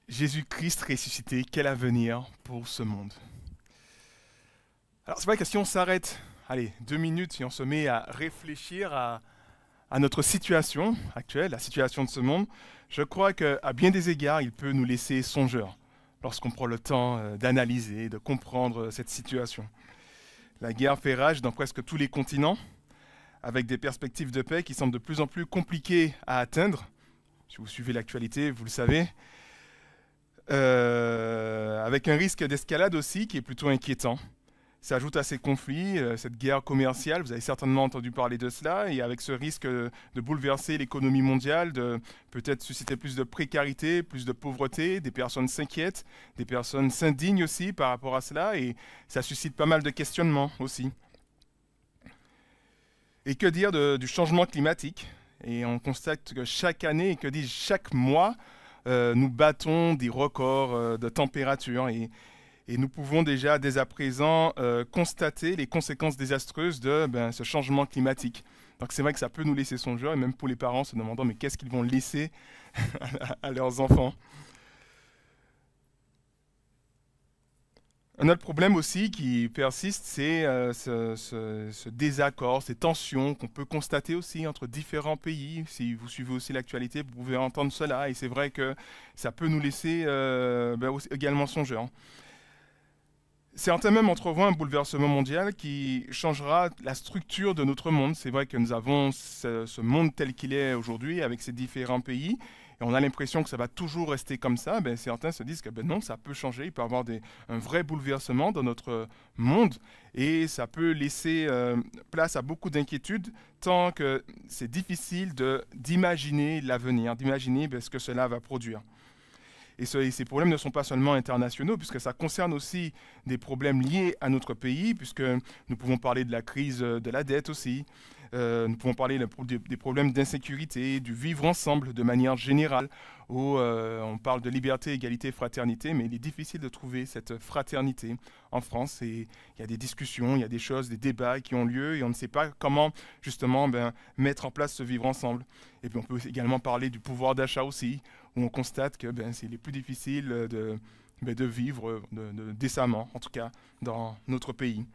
Jésus-Christ ressuscité, quel avenir pour ce monde? Alors c'est vrai que si on s'arrête, allez, 2 minutes et on se met à réfléchir à notre situation actuelle, la situation de ce monde, je crois qu'à bien des égards, il peut nous laisser songeurs lorsqu'on prend le temps d'analyser, de comprendre cette situation. La guerre fait rage dans presque tous les continents, avec des perspectives de paix qui semblent de plus en plus compliquées à atteindre. Si vous suivez l'actualité, vous le savez. Avec un risque d'escalade aussi qui est plutôt inquiétant. Ça ajoute à ces conflits, cette guerre commerciale, vous avez certainement entendu parler de cela, et avec ce risque de bouleverser l'économie mondiale, de peut-être susciter plus de précarité, plus de pauvreté, des personnes s'inquiètent, des personnes s'indignent aussi par rapport à cela, et ça suscite pas mal de questionnements aussi. Et que dire du changement climatique? Et on constate que chaque année, et que dis-je, chaque mois, nous battons des records de température et nous pouvons déjà dès à présent constater les conséquences désastreuses de ce changement climatique. Donc c'est vrai que ça peut nous laisser songeurs et même pour les parents se demandant mais qu'est-ce qu'ils vont laisser à leurs enfants. Un autre problème aussi qui persiste, c'est ce désaccord, ces tensions qu'on peut constater aussi entre différents pays. Si vous suivez aussi l'actualité, vous pouvez entendre cela. Et c'est vrai que ça peut nous laisser également songeurs. Certains même entrevoient un bouleversement mondial qui changera la structure de notre monde. C'est vrai que nous avons ce monde tel qu'il est aujourd'hui avec ces différents pays. Et on a l'impression que ça va toujours rester comme ça. Certains se disent que non, ça peut changer. Il peut y avoir un vrai bouleversement dans notre monde. Et ça peut laisser place à beaucoup d'inquiétudes tant que c'est difficile d'imaginer l'avenir, d'imaginer ce que cela va produire. Et ces problèmes ne sont pas seulement internationaux, puisque ça concerne aussi des problèmes liés à notre pays, puisque nous pouvons parler de la crise de la dette aussi, nous pouvons parler des problèmes d'insécurité, du vivre ensemble de manière générale, où on parle de liberté, égalité, fraternité, mais il est difficile de trouver cette fraternité en France. Et il y a des discussions, il y a des choses, des débats qui ont lieu, et on ne sait pas comment justement mettre en place ce vivre ensemble. Et puis on peut également parler du pouvoir d'achat aussi, où on constate que c'est les plus difficiles de vivre décemment, en tout cas dans notre pays.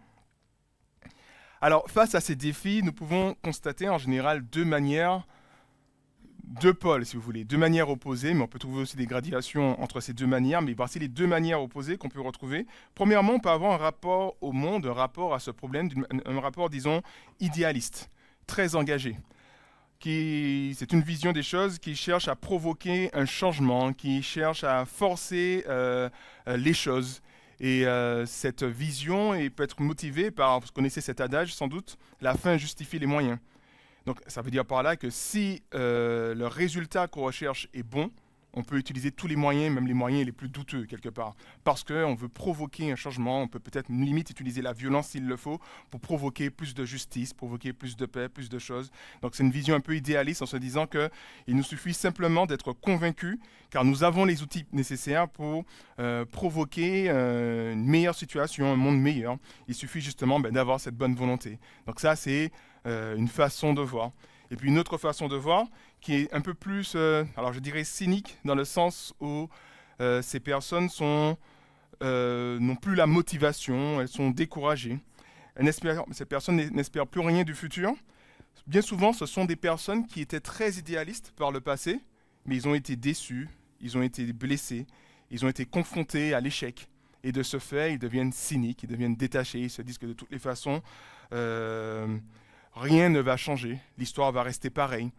Alors, face à ces défis, nous pouvons constater en général deux pôles, si vous voulez, deux manières opposées, mais on peut trouver aussi des gradations entre ces deux manières, mais voici les deux manières opposées qu'on peut retrouver. Premièrement, on peut avoir un rapport au monde, un rapport à ce problème, un rapport, disons, idéaliste, très engagé. C'est une vision des choses qui cherche à provoquer un changement, qui cherche à forcer les choses. Et cette vision peut être motivée par, vous connaissez cet adage sans doute, la fin justifie les moyens. Donc ça veut dire par là que si le résultat qu'on recherche est bon, on peut utiliser tous les moyens, même les moyens les plus douteux quelque part. Parce qu'on veut provoquer un changement, on peut peut-être limite utiliser la violence s'il le faut pour provoquer plus de justice, provoquer plus de paix, plus de choses. Donc c'est une vision un peu idéaliste en se disant qu'il nous suffit simplement d'être convaincus car nous avons les outils nécessaires pour provoquer une meilleure situation, un monde meilleur. Il suffit justement d'avoir cette bonne volonté. Donc ça c'est une façon de voir. Et puis une autre façon de voir qui est un peu plus, alors je dirais cynique, dans le sens où ces personnes n'ont plus la motivation, elles sont découragées. Ces personnes n'espèrent plus rien du futur. Bien souvent, ce sont des personnes qui étaient très idéalistes par le passé, mais ils ont été déçus, ils ont été blessés, ils ont été confrontés à l'échec. Et de ce fait, ils deviennent cyniques, ils deviennent détachés, ils se disent que de toutes les façons, rien ne va changer, l'histoire va rester pareille.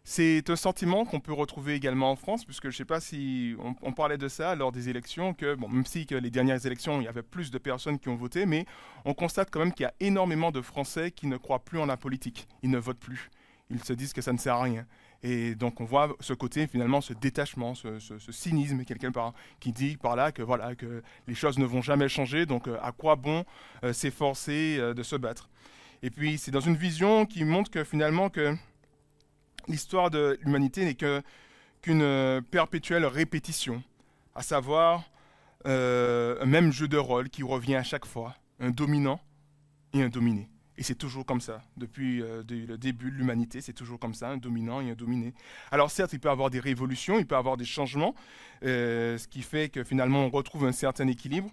C'est un sentiment qu'on peut retrouver également en France, puisque je ne sais pas si on parlait de ça lors des élections, même si que les dernières élections, il y avait plus de personnes qui ont voté, mais on constate quand même qu'il y a énormément de Français qui ne croient plus en la politique. Ils ne votent plus. Ils se disent que ça ne sert à rien. Et donc on voit ce côté, finalement, ce détachement, ce cynisme, quelque part, qui dit par là que les choses ne vont jamais changer, donc à quoi bon s'efforcer de se battre. Et puis c'est dans une vision qui montre que finalement que l'histoire de l'humanité n'est qu'une perpétuelle répétition, à savoir un même jeu de rôle qui revient à chaque fois, un dominant et un dominé. Et c'est toujours comme ça. Depuis le début de l'humanité, c'est toujours comme ça, un dominant et un dominé. Alors certes, il peut y avoir des révolutions, il peut y avoir des changements, ce qui fait que finalement on retrouve un certain équilibre.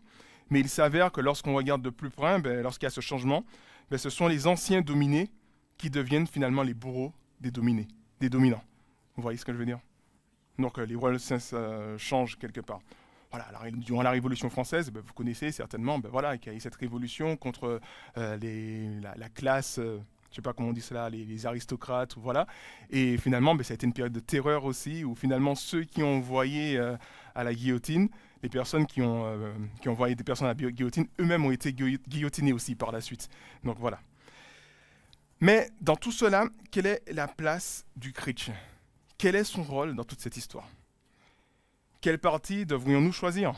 Mais il s'avère que lorsqu'on regarde de plus près, lorsqu'il y a ce changement, ce sont les anciens dominés qui deviennent finalement les bourreaux des dominés, des dominants. Vous voyez ce que je veux dire? Donc les rôles changent quelque part. Voilà, durant la Révolution française, vous connaissez certainement qu'il y a eu cette révolution contre la classe, je ne sais pas comment on dit cela, les aristocrates, voilà. Et finalement, ça a été une période de terreur aussi, où finalement ceux qui ont envoyé à la guillotine, les personnes qui ont envoyé des personnes à la guillotine, eux-mêmes ont été guillotinés aussi par la suite. Donc voilà. Mais dans tout cela, quelle est la place du chrétien? Quel est son rôle dans toute cette histoire? Quelle partie devrions-nous choisir?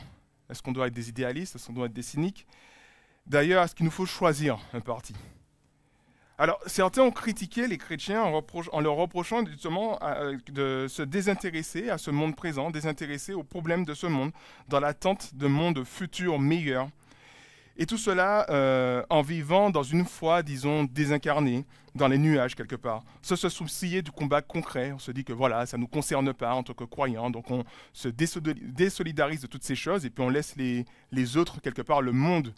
Est-ce qu'on doit être des idéalistes? Est-ce qu'on doit être des cyniques? D'ailleurs, est-ce qu'il nous faut choisir un parti? Alors, certains ont critiqué les chrétiens en leur reprochant justement de se désintéresser à ce monde présent, désintéresser aux problèmes de ce monde, dans l'attente d'un monde futur meilleur. Et tout cela en vivant dans une foi, disons, désincarnée, dans les nuages quelque part. Se soucier du combat concret, on se dit que voilà, ça ne nous concerne pas en tant que croyants, donc on se désolidarise de toutes ces choses et puis on laisse les autres, quelque part, le monde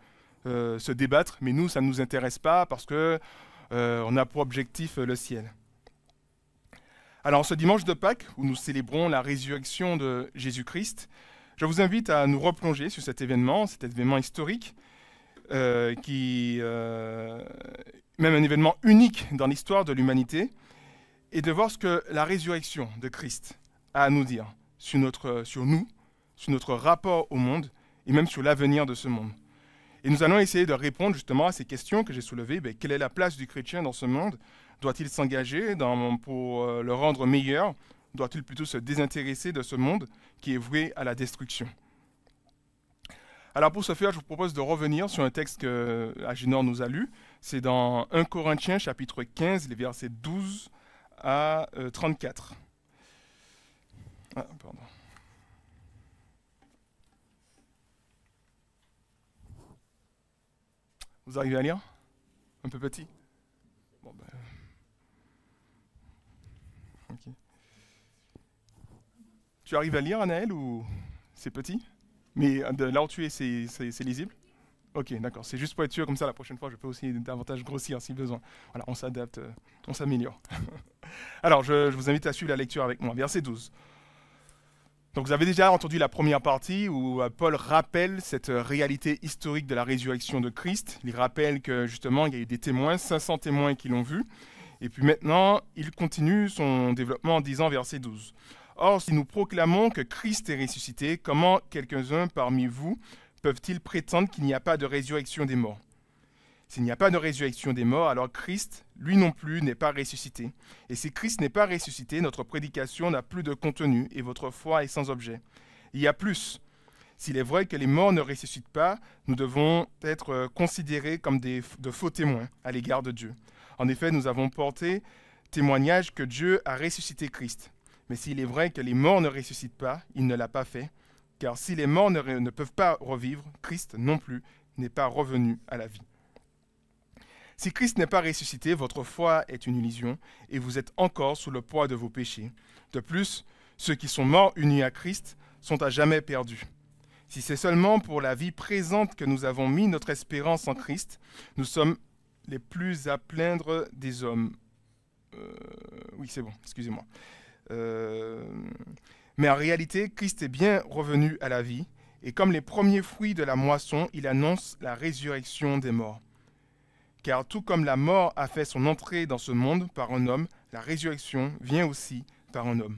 se débattre, mais nous, ça ne nous intéresse pas parce que on a pour objectif le ciel. Alors, ce dimanche de Pâques, où nous célébrons la résurrection de Jésus-Christ, je vous invite à nous replonger sur cet événement historique, même un événement unique dans l'histoire de l'humanité, et de voir ce que la résurrection de Christ a à nous dire sur nous, sur notre rapport au monde, et même sur l'avenir de ce monde. Et nous allons essayer de répondre justement à ces questions que j'ai soulevées. Quelle est la place du chrétien dans ce monde? Doit-il s'engager pour le rendre meilleur? Doit-il plutôt se désintéresser de ce monde qui est voué à la destruction? Alors pour ce faire, je vous propose de revenir sur un texte que Agénor nous a lu. C'est dans 1 Corinthiens chapitre 15, les versets 12 à 34. Ah, pardon. Vous arrivez à lire? Un peu petit? Bon, ok. Tu arrives à lire, Anaël, ou c'est petit? Mais de là où tu es, c'est lisible? Ok, d'accord. C'est juste pour être sûr, comme ça, la prochaine fois, je peux aussi davantage grossir si besoin. Voilà, on s'adapte, on s'améliore. Alors, je vous invite à suivre la lecture avec moi. Verset 12. Donc, vous avez déjà entendu la première partie où Paul rappelle cette réalité historique de la résurrection de Christ. Il rappelle que, justement, il y a eu des témoins, 500 témoins qui l'ont vu. Et puis maintenant, il continue son développement en disant, verset 12. Or, si nous proclamons que Christ est ressuscité, comment quelques-uns parmi vous peuvent-ils prétendre qu'il n'y a pas de résurrection des morts? S'il n'y a pas de résurrection des morts, alors Christ, lui non plus, n'est pas ressuscité. Et si Christ n'est pas ressuscité, notre prédication n'a plus de contenu et votre foi est sans objet. Il y a plus. S'il est vrai que les morts ne ressuscitent pas, nous devons être considérés comme de faux témoins à l'égard de Dieu. En effet, nous avons porté témoignage que Dieu a ressuscité Christ. Mais s'il est vrai que les morts ne ressuscitent pas, il ne l'a pas fait. Car si les morts ne peuvent pas revivre, Christ non plus n'est pas revenu à la vie. Si Christ n'est pas ressuscité, votre foi est une illusion et vous êtes encore sous le poids de vos péchés. De plus, ceux qui sont morts unis à Christ sont à jamais perdus. Si c'est seulement pour la vie présente que nous avons mis notre espérance en Christ, nous sommes les plus à plaindre des hommes. Oui, c'est bon, excusez-moi. Mais en réalité, Christ est bien revenu à la vie, et comme les premiers fruits de la moisson, il annonce la résurrection des morts. Car tout comme la mort a fait son entrée dans ce monde par un homme, la résurrection vient aussi par un homme.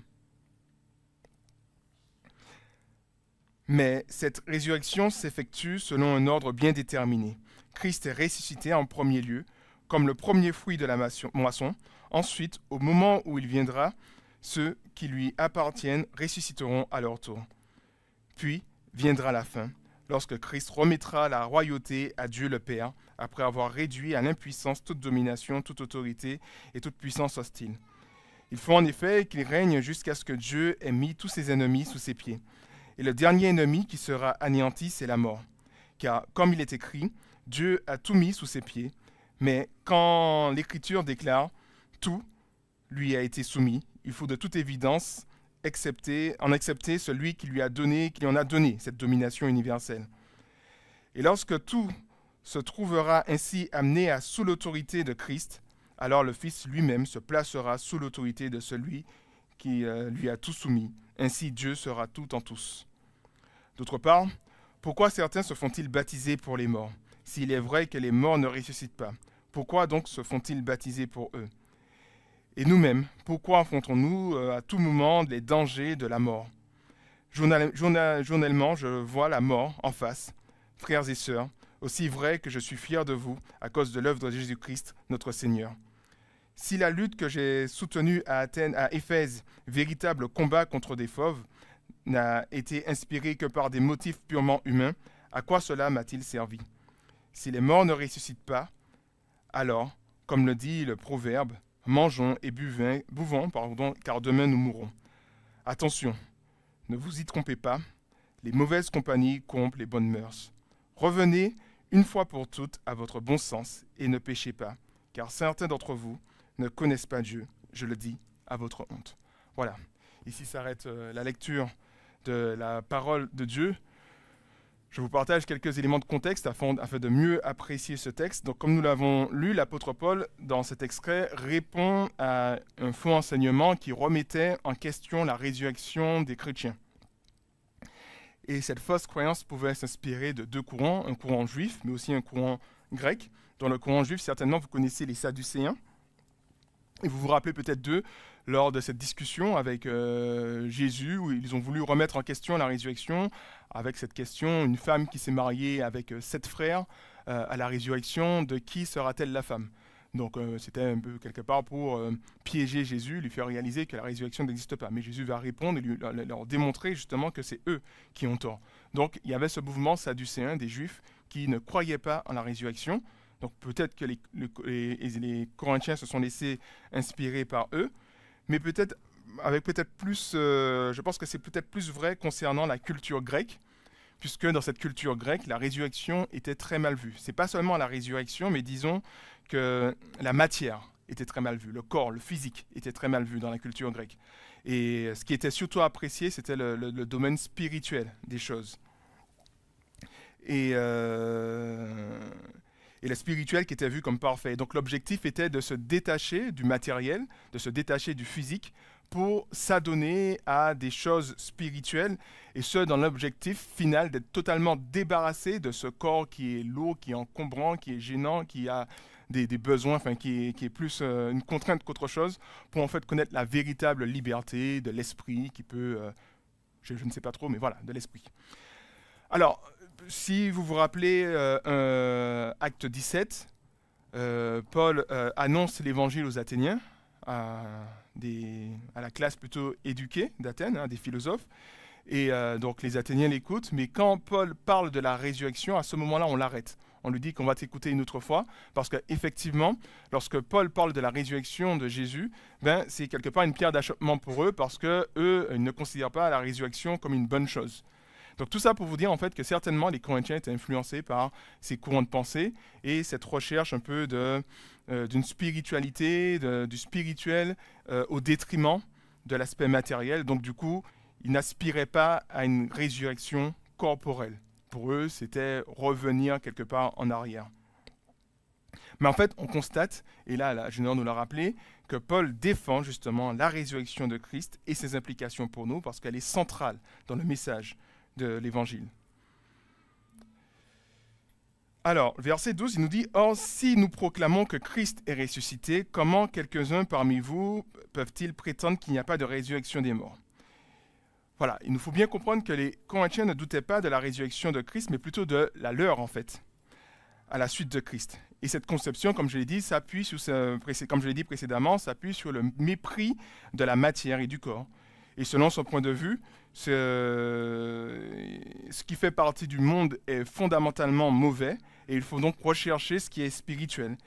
Mais cette résurrection s'effectue selon un ordre bien déterminé. Christ est ressuscité en premier lieu, comme le premier fruit de la moisson. Ensuite, au moment où il viendra, ceux qui lui appartiennent ressusciteront à leur tour. Puis viendra la fin, lorsque Christ remettra la royauté à Dieu le Père, après avoir réduit à l'impuissance toute domination, toute autorité et toute puissance hostile. Il faut en effet qu'il règne jusqu'à ce que Dieu ait mis tous ses ennemis sous ses pieds. Et le dernier ennemi qui sera anéanti, c'est la mort. Car, comme il est écrit, Dieu a tout mis sous ses pieds. Mais quand l'Écriture déclare « tout lui a été soumis », il faut de toute évidence en accepter celui qui lui a donné, qui lui en a donné cette domination universelle. Et lorsque tout se trouvera ainsi amené à sous l'autorité de Christ, alors le Fils lui-même se placera sous l'autorité de celui qui lui a tout soumis. Ainsi Dieu sera tout en tous. D'autre part, pourquoi certains se font-ils baptiser pour les morts, s'il est vrai que les morts ne ressuscitent pas? Pourquoi donc se font-ils baptiser pour eux? Et nous-mêmes, pourquoi affrontons-nous à tout moment les dangers de la mort? Journellement, je vois la mort en face. Frères et sœurs, aussi vrai que je suis fier de vous à cause de l'œuvre de Jésus-Christ, notre Seigneur. Si la lutte que j'ai soutenue à Athènes, à Éphèse, véritable combat contre des fauves, n'a été inspirée que par des motifs purement humains, à quoi cela m'a-t-il servi? Si les morts ne ressuscitent pas, alors, comme le dit le proverbe, mangeons et buvons, car demain nous mourrons. Attention, ne vous y trompez pas, les mauvaises compagnies corrompent les bonnes mœurs. Revenez une fois pour toutes à votre bon sens et ne péchez pas, car certains d'entre vous ne connaissent pas Dieu, je le dis à votre honte. Voilà, ici s'arrête la lecture de la parole de Dieu. Je vous partage quelques éléments de contexte afin de mieux apprécier ce texte. Donc, comme nous l'avons lu, l'apôtre Paul, dans cet extrait, répond à un faux enseignement qui remettait en question la résurrection des chrétiens. Et cette fausse croyance pouvait s'inspirer de deux courants, un courant juif, mais aussi un courant grec. Dans le courant juif, certainement, vous connaissez les Sadducéens. Et vous vous rappelez peut-être d'eux lors de cette discussion avec Jésus, où ils ont voulu remettre en question la résurrection, avec cette question, une femme qui s'est mariée avec 7 frères, à la résurrection, de qui sera-t-elle la femme? Donc c'était un peu quelque part pour piéger Jésus, lui faire réaliser que la résurrection n'existe pas. Mais Jésus va répondre et leur démontrer justement que c'est eux qui ont tort. Donc il y avait ce mouvement sadducéen des Juifs qui ne croyaient pas en la résurrection. Donc peut-être que les Corinthiens se sont laissés inspirer par eux, mais peut-être avec peut-être plus, je pense que c'est peut-être plus vrai concernant la culture grecque, puisque dans cette culture grecque, la résurrection était très mal vue. C'est pas seulement la résurrection, mais disons que la matière était très mal vue, le corps, le physique était très mal vu dans la culture grecque. Et ce qui était surtout apprécié, c'était le domaine spirituel des choses. Et le spirituel qui était vu comme parfait. Donc l'objectif était de se détacher du matériel, de se détacher du physique, pour s'adonner à des choses spirituelles, et ce, dans l'objectif final d'être totalement débarrassé de ce corps qui est lourd, qui est encombrant, qui est gênant, qui a des besoins, enfin qui est plus une contrainte qu'autre chose, pour en fait connaître la véritable liberté de l'esprit qui peut, je ne sais pas trop, mais voilà, de l'esprit. Alors, si vous vous rappelez Acte 17, Paul annonce l'évangile aux Athéniens, à la classe plutôt éduquée d'Athènes, des philosophes. Et donc les Athéniens l'écoutent, mais quand Paul parle de la résurrection, à ce moment-là, on l'arrête. On lui dit qu'on va t'écouter une autre fois, parce qu'effectivement, lorsque Paul parle de la résurrection de Jésus, c'est quelque part une pierre d'achoppement pour eux, parce qu'eux, ils ne considèrent pas la résurrection comme une bonne chose. Donc tout ça pour vous dire en fait que certainement les Corinthiens étaient influencés par ces courants de pensée et cette recherche un peu d'une spiritualité, du spirituel au détriment de l'aspect matériel. Donc du coup, ils n'aspiraient pas à une résurrection corporelle. Pour eux, c'était revenir quelque part en arrière. Mais en fait, on constate, et là, la Junior nous l'a rappelé, que Paul défend justement la résurrection de Christ et ses implications pour nous parce qu'elle est centrale dans le message de l'Évangile. Alors, verset 12, il nous dit « Or, si nous proclamons que Christ est ressuscité, comment quelques-uns parmi vous peuvent-ils prétendre qu'il n'y a pas de résurrection des morts ?» Voilà, il nous faut bien comprendre que les Corinthiens ne doutaient pas de la résurrection de Christ, mais plutôt de la leur, en fait, à la suite de Christ. Et cette conception, comme je l'ai dit, s'appuie sur comme je l'ai dit précédemment, s'appuie sur le mépris de la matière et du corps. Et selon son point de vue, ce qui fait partie du monde est fondamentalement mauvais et il faut donc rechercher ce qui est spirituel.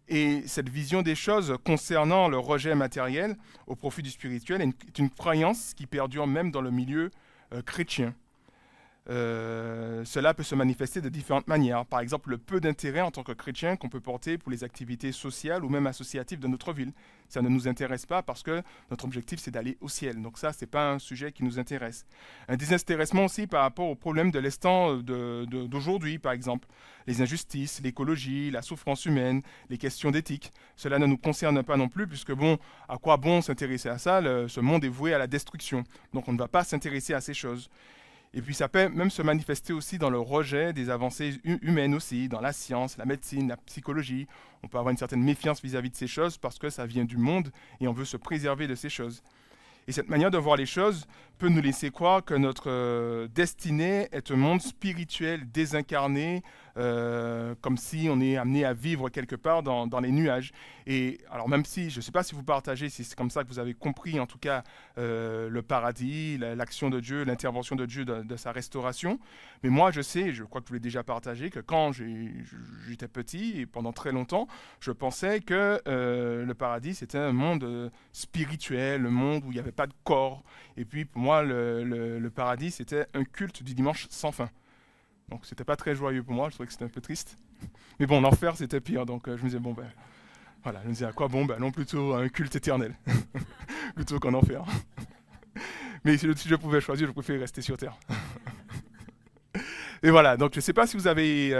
Et cette vision des choses concernant le rejet matériel au profit du spirituel est une croyance qui perdure même dans le milieu chrétien. cela peut se manifester de différentes manières. Par exemple, le peu d'intérêt en tant que chrétien qu'on peut porter pour les activités sociales ou même associatives de notre ville. Ça ne nous intéresse pas parce que notre objectif, c'est d'aller au ciel. Donc ça, ce n'est pas un sujet qui nous intéresse. Un désintéressement aussi par rapport aux problèmes de l'instant d'aujourd'hui, par exemple. Les injustices, l'écologie, la souffrance humaine, les questions d'éthique. Cela ne nous concerne pas non plus puisque, bon, à quoi bon s'intéresser à ça? Ce monde est voué à la destruction. Donc on ne va pas s'intéresser à ces choses. Et puis ça peut même se manifester aussi dans le rejet des avancées humaines aussi, dans la science, la médecine, la psychologie. On peut avoir une certaine méfiance vis-à-vis de ces choses parce que ça vient du monde et on veut se préserver de ces choses. Et cette manière de voir les choses peut nous laisser croire que notre destinée est un monde spirituel désincarné, comme si on est amené à vivre quelque part dans les nuages. Et alors même si, je ne sais pas si vous partagez, si c'est comme ça que vous avez compris en tout cas le paradis, l'action de Dieu, l'intervention de Dieu de sa restauration, mais moi je sais, je crois que je vous l'ai déjà partagé, que quand j'étais petit et pendant très longtemps, je pensais que le paradis c'était un monde spirituel, un monde où il n'y avait pas de corps. Et puis pour moi le paradis c'était un culte du dimanche sans fin. Donc c'était pas très joyeux pour moi, je trouvais que c'était un peu triste. Mais bon, l'enfer c'était pire, donc je me disais bon ben voilà, je me disais à quoi bon ben non, plutôt un culte éternel plutôt qu'un enfer. Mais si je pouvais choisir, je préférais rester sur terre. Et voilà, donc je ne sais pas si vous avez,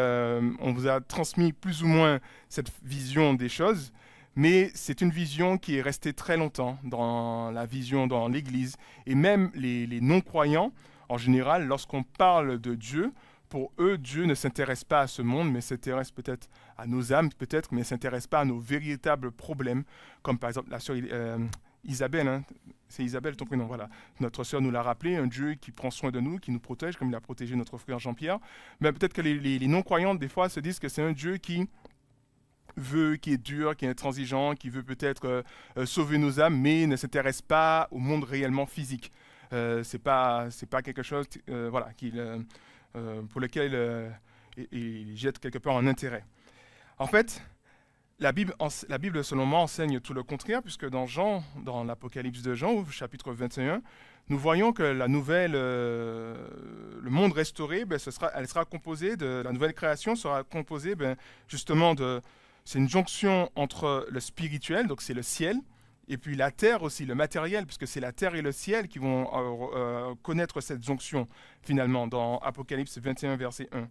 on vous a transmis plus ou moins cette vision des choses, mais c'est une vision qui est restée très longtemps dans la vision dans l'Église. Et même les non-croyants, en général, lorsqu'on parle de Dieu, pour eux, Dieu ne s'intéresse pas à ce monde, mais s'intéresse peut-être à nos âmes, peut-être, mais ne s'intéresse pas à nos véritables problèmes, comme par exemple la sœur Isabelle, hein, c'est Isabelle ton prénom, voilà. Notre sœur nous l'a rappelé, un Dieu qui prend soin de nous, qui nous protège, comme il a protégé notre frère Jean-Pierre. Mais peut-être que les non-croyants, des fois, se disent que c'est un Dieu qui est dur, qui est intransigeant, qui veut peut-être sauver nos âmes, mais ne s'intéresse pas au monde réellement physique. C'est pas quelque chose voilà, pour lequel il jette quelque part un intérêt. En fait, la Bible, selon moi, enseigne tout le contraire, puisque dans l'Apocalypse de Jean, au chapitre 21, nous voyons que la nouvelle, le monde restauré, elle sera composée la nouvelle création sera composée justement c'est une jonction entre le spirituel, donc c'est le ciel, et puis la terre aussi, le matériel, puisque c'est la terre et le ciel qui vont connaître cette jonction, finalement, dans Apocalypse 21, verset 1.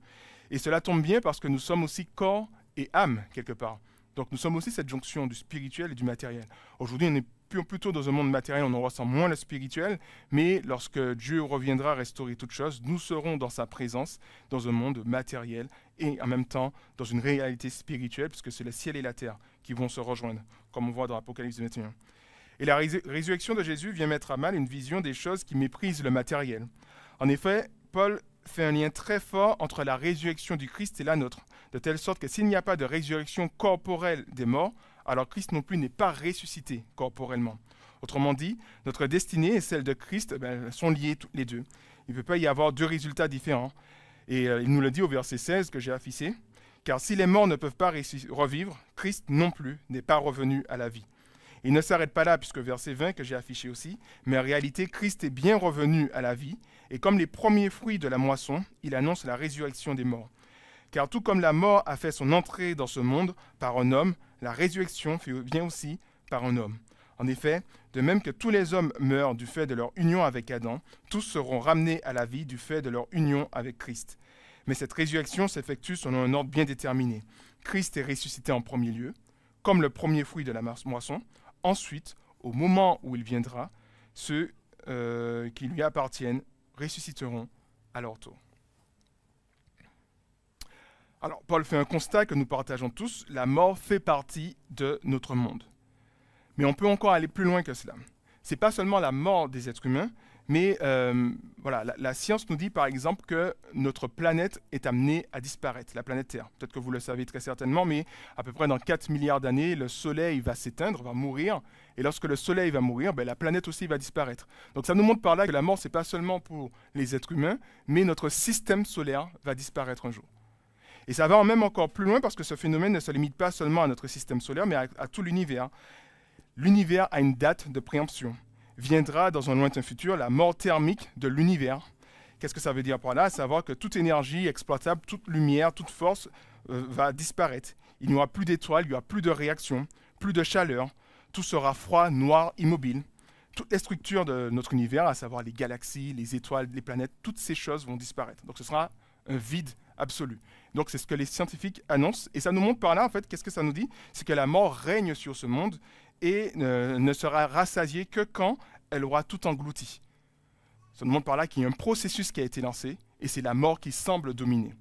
Et cela tombe bien parce que nous sommes aussi corps et âme, quelque part. Donc nous sommes aussi cette jonction du spirituel et du matériel. Aujourd'hui, on est plutôt dans un monde matériel, on en ressent moins le spirituel, mais lorsque Dieu reviendra restaurer toutes choses, nous serons dans sa présence, dans un monde matériel et en même temps dans une réalité spirituelle, puisque c'est le ciel et la terre qui vont se rejoindre, comme on voit dans Apocalypse 21. Et la résurrection de Jésus vient mettre à mal une vision des choses qui méprisent le matériel. En effet, Paul fait un lien très fort entre la résurrection du Christ et la nôtre, de telle sorte que s'il n'y a pas de résurrection corporelle des morts, alors Christ non plus n'est pas ressuscité corporellement. Autrement dit, notre destinée et celle de Christ sont liées toutes les deux. Il ne peut pas y avoir deux résultats différents. Et il nous le dit au verset 16 que j'ai affiché, « Car si les morts ne peuvent pas revivre, Christ non plus n'est pas revenu à la vie. » Il ne s'arrête pas là, puisque verset 20 que j'ai affiché aussi, mais en réalité, Christ est bien revenu à la vie, et comme les premiers fruits de la moisson, il annonce la résurrection des morts. Car tout comme la mort a fait son entrée dans ce monde par un homme, la résurrection vient aussi par un homme. En effet, de même que tous les hommes meurent du fait de leur union avec Adam, tous seront ramenés à la vie du fait de leur union avec Christ. Mais cette résurrection s'effectue selon un ordre bien déterminé. Christ est ressuscité en premier lieu, comme le premier fruit de la moisson. Ensuite, au moment où il viendra, ceux qui lui appartiennent ressusciteront à leur tour. Alors, Paul fait un constat que nous partageons tous, la mort fait partie de notre monde. Mais on peut encore aller plus loin que cela. Ce n'est pas seulement la mort des êtres humains, mais voilà, la science nous dit par exemple que notre planète est amenée à disparaître, la planète Terre. Peut-être que vous le savez très certainement, mais à peu près dans 4 milliards d'années, le Soleil va s'éteindre, va mourir. Et lorsque le Soleil va mourir, la planète aussi va disparaître. Donc ça nous montre par là que la mort, ce n'est pas seulement pour les êtres humains, mais notre système solaire va disparaître un jour. Et ça va même encore plus loin parce que ce phénomène ne se limite pas seulement à notre système solaire, mais à tout l'univers. L'univers a une date de préemption. Viendra dans un lointain futur la mort thermique de l'univers, Qu'est-ce que ça veut dire par là? Savoir que toute énergie exploitable, toute lumière, toute force va disparaître. Il n'y aura plus d'étoiles, il n'y aura plus de réaction, plus de chaleur. Tout sera froid, noir, immobile. Toutes les structures de notre univers, à savoir les galaxies, les étoiles, les planètes, toutes ces choses vont disparaître. Donc ce sera un vide absolu. Donc c'est ce que les scientifiques annoncent. Et ça nous montre par là, en fait, qu'est-ce que ça nous dit? C'est que la mort règne sur ce monde et ne sera rassasiée que quand elle aura tout englouti. Ça nous montre par là qu'il y a un processus qui a été lancé et c'est la mort qui semble dominer.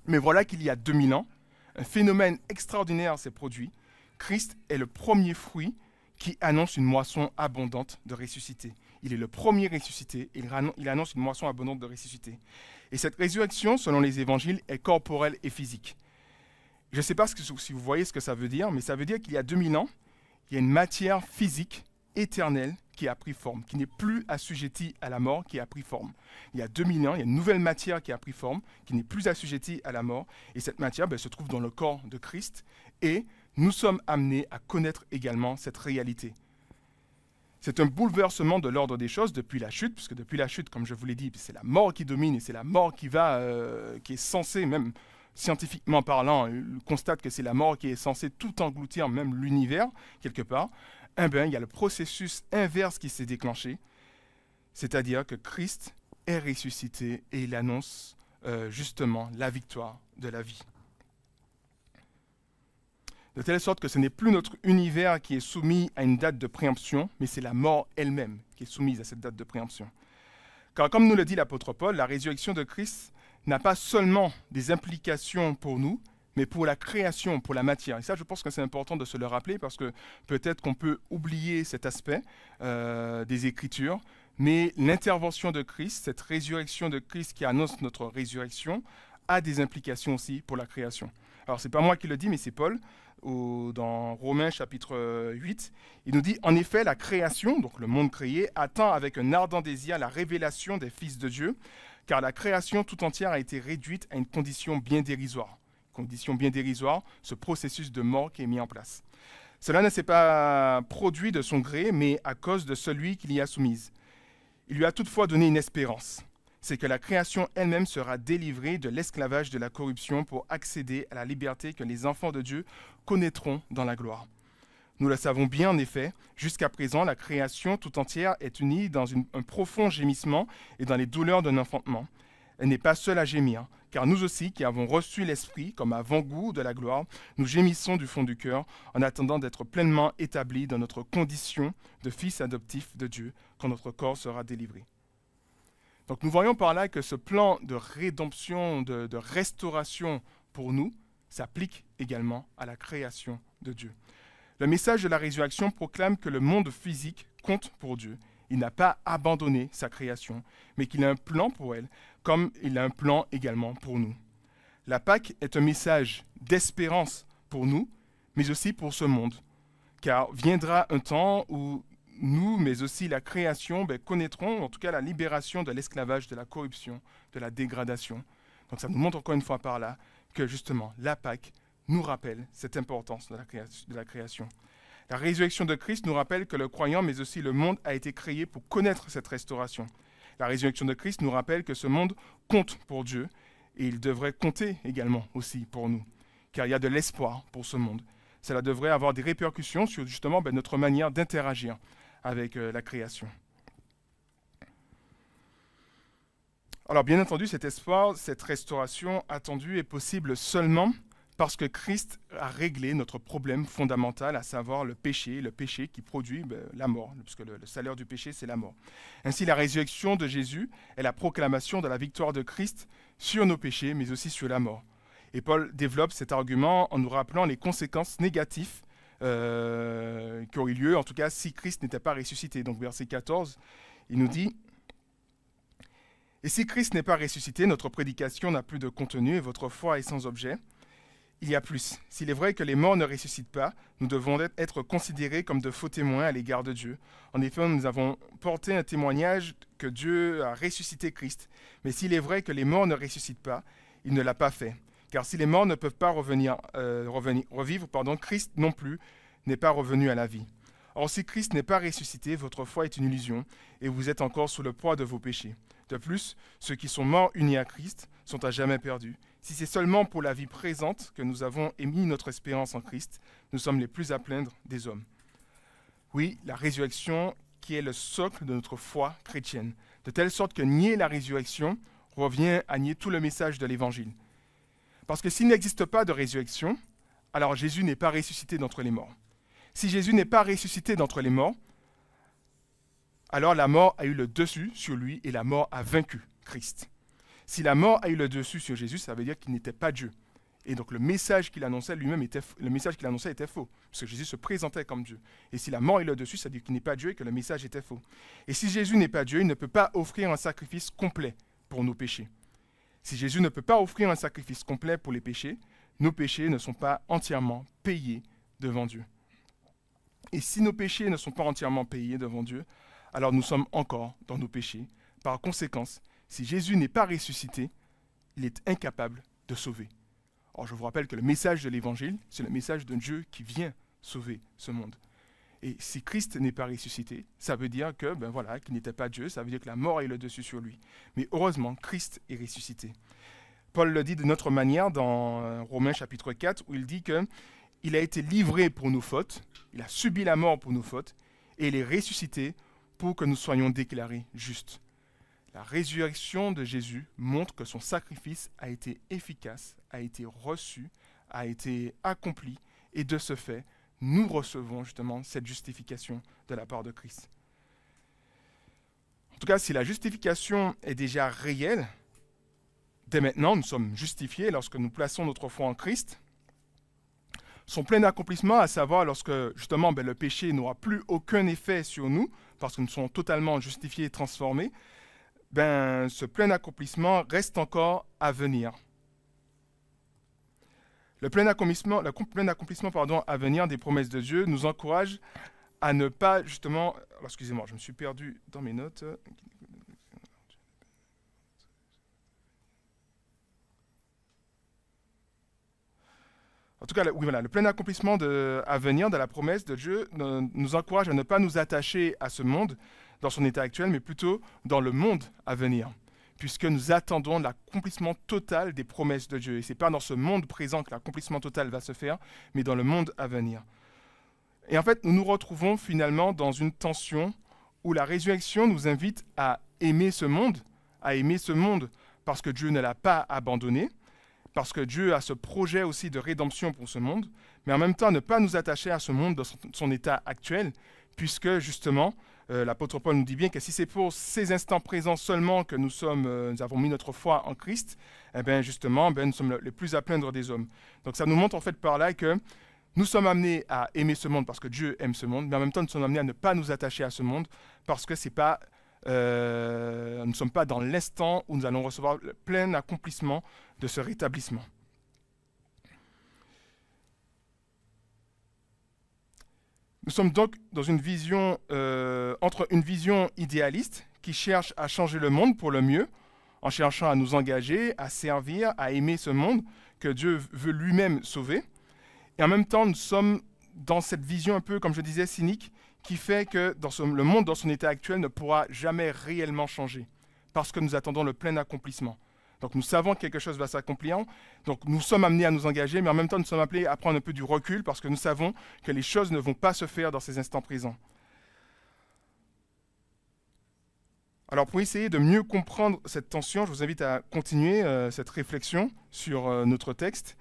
Mais voilà qu'il y a 2000 ans, un phénomène extraordinaire s'est produit. Christ est le premier fruit qui annonce une moisson abondante de ressuscités. Il est le premier ressuscité et il annonce une moisson abondante de ressuscités. Et cette résurrection, selon les évangiles, est corporelle et physique. Je ne sais pas si vous voyez ce que ça veut dire, mais ça veut dire qu'il y a 2000 ans, il y a une matière physique éternelle qui a pris forme, qui n'est plus assujettie à la mort, qui a pris forme. Il y a 2000 ans, il y a une nouvelle matière qui a pris forme, qui n'est plus assujettie à la mort, et cette matière se trouve dans le corps de Christ, et nous sommes amenés à connaître également cette réalité. C'est un bouleversement de l'ordre des choses depuis la chute, puisque depuis la chute, comme je vous l'ai dit, c'est la mort qui domine, et c'est la mort qui est censée, même scientifiquement parlant, on constate que c'est la mort qui est censée tout engloutir, même l'univers, quelque part. Il y a le processus inverse qui s'est déclenché, c'est-à-dire que Christ est ressuscité et il annonce justement la victoire de la vie. De telle sorte que ce n'est plus notre univers qui est soumis à une date de préemption, mais c'est la mort elle-même qui est soumise à cette date de préemption. Car comme nous le dit l'apôtre Paul, la résurrection de Christ n'a pas seulement des implications pour nous, mais pour la création, pour la matière. Et ça, je pense que c'est important de se le rappeler parce que peut-être qu'on peut oublier cet aspect des Écritures, mais l'intervention de Christ, cette résurrection de Christ qui annonce notre résurrection, a des implications aussi pour la création. Alors, ce n'est pas moi qui le dis, mais c'est Paul, dans Romains chapitre 8. Il nous dit, en effet, la création, donc le monde créé, attend avec un ardent désir la révélation des fils de Dieu, car la création tout entière a été réduite à une condition bien dérisoire. Condition bien dérisoire, ce processus de mort qui est mis en place. Cela ne s'est pas produit de son gré, mais à cause de celui qui l'y a soumise. Il lui a toutefois donné une espérance. C'est que la création elle-même sera délivrée de l'esclavage de la corruption pour accéder à la liberté que les enfants de Dieu connaîtront dans la gloire. Nous le savons bien en effet, jusqu'à présent, la création tout entière est unie dans un profond gémissement et dans les douleurs d'un enfantement. Elle n'est pas seule à gémir, car nous aussi, qui avons reçu l'Esprit comme avant-goût de la gloire, nous gémissons du fond du cœur en attendant d'être pleinement établis dans notre condition de fils adoptifs de Dieu, quand notre corps sera délivré. Donc nous voyons par là que ce plan de rédemption, de restauration pour nous, s'applique également à la création de Dieu. Le message de la résurrection proclame que le monde physique compte pour Dieu. Il n'a pas abandonné sa création, mais qu'il a un plan pour elle, comme il a un plan également pour nous. La Pâque est un message d'espérance pour nous, mais aussi pour ce monde, car viendra un temps où nous, mais aussi la création, connaîtront en tout cas la libération de l'esclavage, de la corruption, de la dégradation. Donc ça nous montre encore une fois par là que justement la Pâque nous rappelle cette importance de la création. La résurrection de Christ nous rappelle que le croyant, mais aussi le monde, a été créé pour connaître cette restauration. La résurrection de Christ nous rappelle que ce monde compte pour Dieu et il devrait compter également aussi pour nous, car il y a de l'espoir pour ce monde. Cela devrait avoir des répercussions sur justement notre manière d'interagir avec la création. Alors bien entendu, cet espoir, cette restauration attendue est possible seulement parce que Christ a réglé notre problème fondamental, à savoir le péché qui produit la mort, puisque le salaire du péché, c'est la mort. Ainsi, la résurrection de Jésus est la proclamation de la victoire de Christ sur nos péchés, mais aussi sur la mort. Et Paul développe cet argument en nous rappelant les conséquences négatives qui auraient eu lieu, en tout cas, si Christ n'était pas ressuscité. Donc, verset 14, il nous dit « Et si Christ n'est pas ressuscité, notre prédication n'a plus de contenu et votre foi est sans objet. Il y a plus. S'il est vrai que les morts ne ressuscitent pas, nous devons être considérés comme de faux témoins à l'égard de Dieu. En effet, nous avons porté un témoignage que Dieu a ressuscité Christ. Mais s'il est vrai que les morts ne ressuscitent pas, il ne l'a pas fait. Car si les morts ne peuvent pas revivre, Christ non plus n'est pas revenu à la vie. Or, si Christ n'est pas ressuscité, votre foi est une illusion et vous êtes encore sous le poids de vos péchés. De plus, ceux qui sont morts unis à Christ sont à jamais perdus. Si c'est seulement pour la vie présente que nous avons émis notre espérance en Christ, nous sommes les plus à plaindre des hommes. Oui, la résurrection qui est le socle de notre foi chrétienne, de telle sorte que nier la résurrection revient à nier tout le message de l'Évangile. Parce que s'il n'existe pas de résurrection, alors Jésus n'est pas ressuscité d'entre les morts. Si Jésus n'est pas ressuscité d'entre les morts, alors la mort a eu le dessus sur lui et la mort a vaincu Christ. Si la mort a eu le dessus sur Jésus, ça veut dire qu'il n'était pas Dieu. Et donc le message qu'il annonçait lui-même était faux, parce que Jésus se présentait comme Dieu. Et si la mort est le dessus, ça veut dire qu'il n'est pas Dieu et que le message était faux. Et si Jésus n'est pas Dieu, il ne peut pas offrir un sacrifice complet pour nos péchés. Si Jésus ne peut pas offrir un sacrifice complet pour les péchés, nos péchés ne sont pas entièrement payés devant Dieu. Et si nos péchés ne sont pas entièrement payés devant Dieu, alors nous sommes encore dans nos péchés. Par conséquent, si Jésus n'est pas ressuscité, il est incapable de sauver. Or, je vous rappelle que le message de l'Évangile, c'est le message d'un Dieu qui vient sauver ce monde. Et si Christ n'est pas ressuscité, ça veut dire que, qu'il n'était pas Dieu, ça veut dire que la mort est le dessus sur lui. Mais heureusement, Christ est ressuscité. Paul le dit d'une autre manière dans Romains chapitre 4, où il dit qu'il a été livré pour nos fautes, il a subi la mort pour nos fautes, et il est ressuscité pour que nous soyons déclarés justes. La résurrection de Jésus montre que son sacrifice a été efficace, a été reçu, a été accompli, et de ce fait, nous recevons justement cette justification de la part de Christ. En tout cas, si la justification est déjà réelle, dès maintenant, nous sommes justifiés lorsque nous plaçons notre foi en Christ. Son plein accomplissement, à savoir lorsque justement le péché n'aura plus aucun effet sur nous, parce que nous sommes totalement justifiés et transformés, ce plein accomplissement reste encore à venir. Le plein accomplissement à venir des promesses de Dieu nous encourage à ne pas justement... excusez-moi, je me suis perdu dans mes notes. En tout cas, le plein accomplissement à venir de la promesse de Dieu nous encourage à ne pas nous attacher à ce monde dans son état actuel, mais plutôt dans le monde à venir, puisque nous attendons l'accomplissement total des promesses de Dieu. Et ce n'est pas dans ce monde présent que l'accomplissement total va se faire, mais dans le monde à venir. Et en fait, nous nous retrouvons finalement dans une tension où la résurrection nous invite à aimer ce monde parce que Dieu ne l'a pas abandonné, parce que Dieu a ce projet aussi de rédemption pour ce monde, mais en même temps ne pas nous attacher à ce monde dans son état actuel, puisque justement, l'apôtre Paul nous dit bien que si c'est pour ces instants présents seulement que nous avons mis notre foi en Christ, justement, nous sommes les plus à plaindre des hommes. Donc ça nous montre en fait par là que nous sommes amenés à aimer ce monde parce que Dieu aime ce monde, mais en même temps nous sommes amenés à ne pas nous attacher à ce monde parce que nous ne sommes pas dans l'instant où nous allons recevoir le plein accomplissement de ce rétablissement. Nous sommes donc dans une vision, entre une vision idéaliste qui cherche à changer le monde pour le mieux, en cherchant à nous engager, à servir, à aimer ce monde que Dieu veut lui-même sauver. Et en même temps, nous sommes dans cette vision un peu, comme je disais, cynique, qui fait que le monde dans son état actuel ne pourra jamais réellement changer, parce que nous attendons le plein accomplissement. Donc nous savons que quelque chose va s'accomplir, donc nous sommes amenés à nous engager, mais en même temps nous sommes appelés à prendre un peu du recul parce que nous savons que les choses ne vont pas se faire dans ces instants présents. Alors pour essayer de mieux comprendre cette tension, je vous invite à continuer cette réflexion sur notre texte.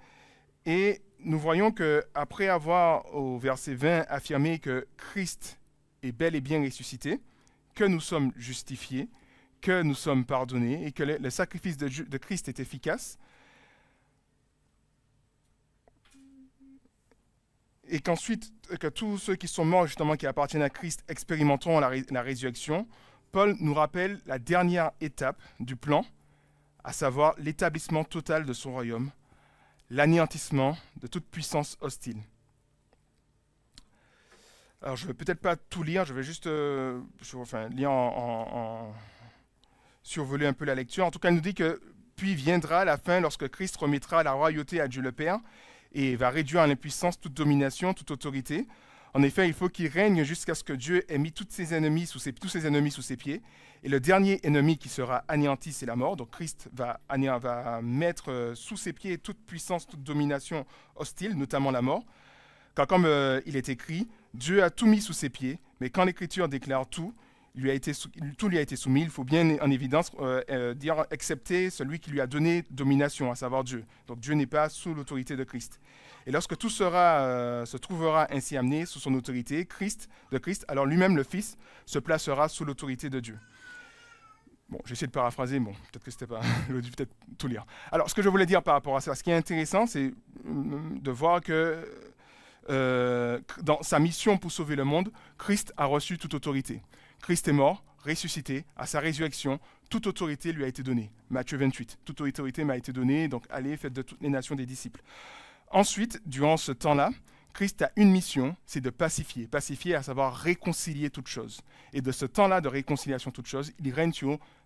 Et nous voyons qu'après avoir au verset 20 affirmé que Christ est bel et bien ressuscité, que nous sommes justifiés, que nous sommes pardonnés et que le sacrifice de Christ est efficace, et qu'ensuite, que tous ceux qui sont morts, justement, qui appartiennent à Christ, expérimenteront la résurrection, Paul nous rappelle la dernière étape du plan, à savoir l'établissement total de son royaume, l'anéantissement de toute puissance hostile. Alors, je ne vais peut-être pas tout lire, je vais juste lire survoler un peu la lecture. En tout cas, il nous dit que puis viendra la fin lorsque Christ remettra la royauté à Dieu le Père et va réduire à l'impuissance toute domination, toute autorité. En effet, il faut qu'il règne jusqu'à ce que Dieu ait mis tous ses ennemis sous ses pieds. Et le dernier ennemi qui sera anéanti, c'est la mort. Donc Christ va mettre sous ses pieds toute puissance, toute domination hostile, notamment la mort. Car comme il est écrit, Dieu a tout mis sous ses pieds, mais quand l'Écriture déclare tout, tout lui a été soumis, il faut bien en évidence dire excepté celui qui lui a donné domination, à savoir Dieu. Donc Dieu n'est pas sous l'autorité de Christ. Et lorsque tout se trouvera ainsi amené sous son autorité, de Christ, alors lui-même, le Fils, se placera sous l'autorité de Dieu. Bon, j'essaie de paraphraser, bon, peut-être que c'était pas, j'aurais dû peut-être tout lire. Alors, ce que je voulais dire par rapport à ça, ce qui est intéressant, c'est de voir que dans sa mission pour sauver le monde, Christ a reçu toute autorité. Christ est mort, ressuscité, à sa résurrection, toute autorité lui a été donnée. Matthieu 28, toute autorité m'a été donnée, donc allez, faites de toutes les nations des disciples. Ensuite, durant ce temps-là, Christ a une mission, c'est de pacifier. Pacifier, à savoir réconcilier toutes choses. Et de ce temps-là de réconciliation toutes choses, il règne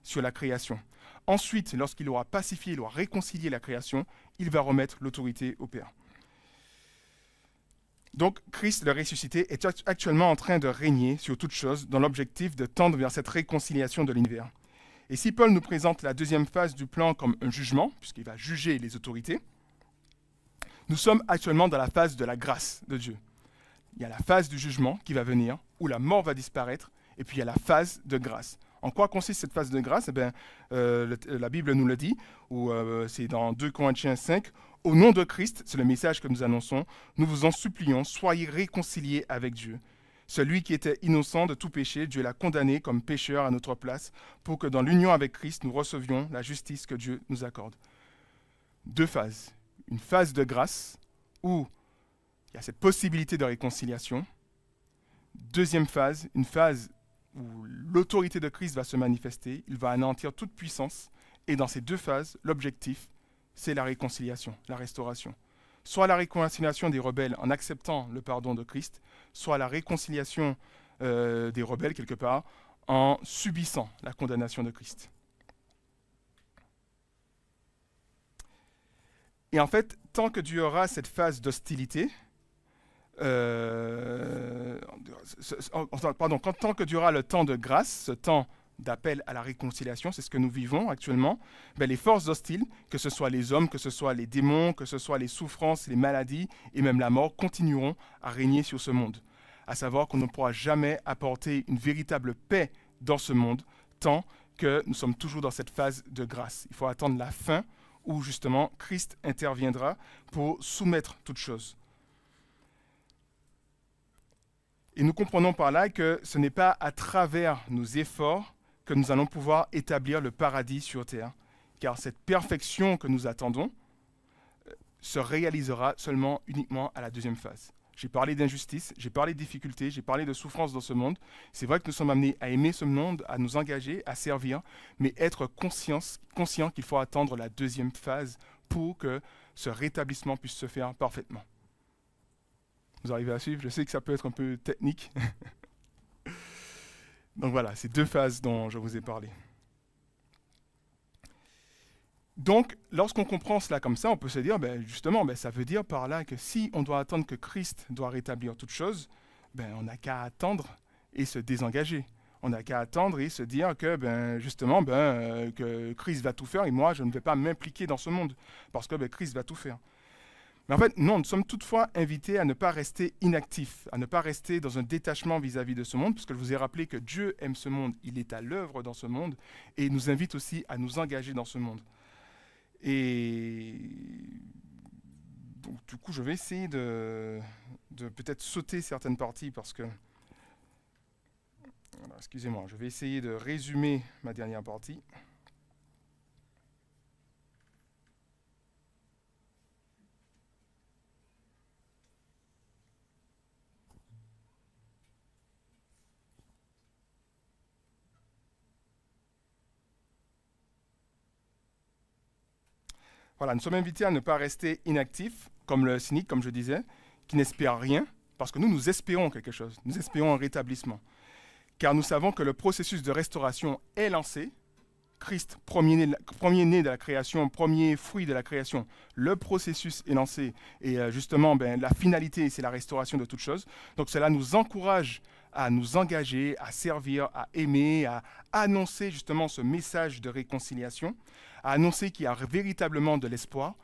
sur la création. Ensuite, lorsqu'il aura pacifié, il aura réconcilié la création, il va remettre l'autorité au Père. Donc, Christ, le ressuscité, est actuellement en train de régner sur toutes choses dans l'objectif de tendre vers cette réconciliation de l'univers. Et si Paul nous présente la deuxième phase du plan comme un jugement, puisqu'il va juger les autorités, nous sommes actuellement dans la phase de la grâce de Dieu. Il y a la phase du jugement qui va venir, où la mort va disparaître, et puis il y a la phase de grâce. En quoi consiste cette phase de grâce? La Bible nous le dit, c'est dans 2 Corinthiens 5, « Au nom de Christ », c'est le message que nous annonçons, « nous vous en supplions, soyez réconciliés avec Dieu. Celui qui était innocent de tout péché, Dieu l'a condamné comme pécheur à notre place, pour que dans l'union avec Christ, nous recevions la justice que Dieu nous accorde. » Deux phases. Une phase de grâce, où il y a cette possibilité de réconciliation. Deuxième phase, une phase où l'autorité de Christ va se manifester, il va anéantir toute puissance, et dans ces deux phases, l'objectif, c'est la réconciliation, la restauration. Soit la réconciliation des rebelles en acceptant le pardon de Christ, soit la réconciliation des rebelles, quelque part, en subissant la condamnation de Christ. Et en fait, tant que durera cette phase d'hostilité, tant que durera le temps de grâce, ce temps d'appel à la réconciliation, c'est ce que nous vivons actuellement, les forces hostiles, que ce soit les hommes, que ce soit les démons, que ce soit les souffrances, les maladies et même la mort, continueront à régner sur ce monde. À savoir qu'on ne pourra jamais apporter une véritable paix dans ce monde tant que nous sommes toujours dans cette phase de grâce. Il faut attendre la fin où justement Christ interviendra pour soumettre toutes choses. Et nous comprenons par là que ce n'est pas à travers nos efforts que nous allons pouvoir établir le paradis sur terre, car cette perfection que nous attendons se réalisera seulement uniquement à la deuxième phase. J'ai parlé d'injustice, j'ai parlé de difficultés, j'ai parlé de souffrance dans ce monde. C'est vrai que nous sommes amenés à aimer ce monde, à nous engager, à servir, mais être conscient qu'il faut attendre la deuxième phase pour que ce rétablissement puisse se faire parfaitement. Vous arrivez à suivre? Je sais que ça peut être un peu technique. Donc voilà, c'est deux phases dont je vous ai parlé. Donc, lorsqu'on comprend cela comme ça, on peut se dire, justement, ça veut dire par là que si on doit attendre que Christ doit rétablir toute chose, on n'a qu'à attendre et se désengager. On n'a qu'à attendre et se dire que, justement, que Christ va tout faire et moi, je ne vais pas m'impliquer dans ce monde parce que Christ va tout faire. Mais en fait, non, nous sommes toutefois invités à ne pas rester inactifs, à ne pas rester dans un détachement vis-à-vis de ce monde, puisque je vous ai rappelé que Dieu aime ce monde, il est à l'œuvre dans ce monde, et il nous invite aussi à nous engager dans ce monde. Et donc, du coup, je vais essayer de peut-être sauter certaines parties, parce que... Voilà, excusez-moi, je vais essayer de résumer ma dernière partie. Voilà, nous sommes invités à ne pas rester inactifs, comme le cynique, comme je disais, qui n'espère rien, parce que nous espérons quelque chose, nous espérons un rétablissement. Car nous savons que le processus de restauration est lancé. Christ, premier-né de la création, premier fruit de la création, le processus est lancé. Et justement, la finalité, c'est la restauration de toutes choses. Donc cela nous encourage à nous engager, à servir, à aimer, à annoncer justement ce message de réconciliation, à annoncer qu'il y a véritablement de l'espoir.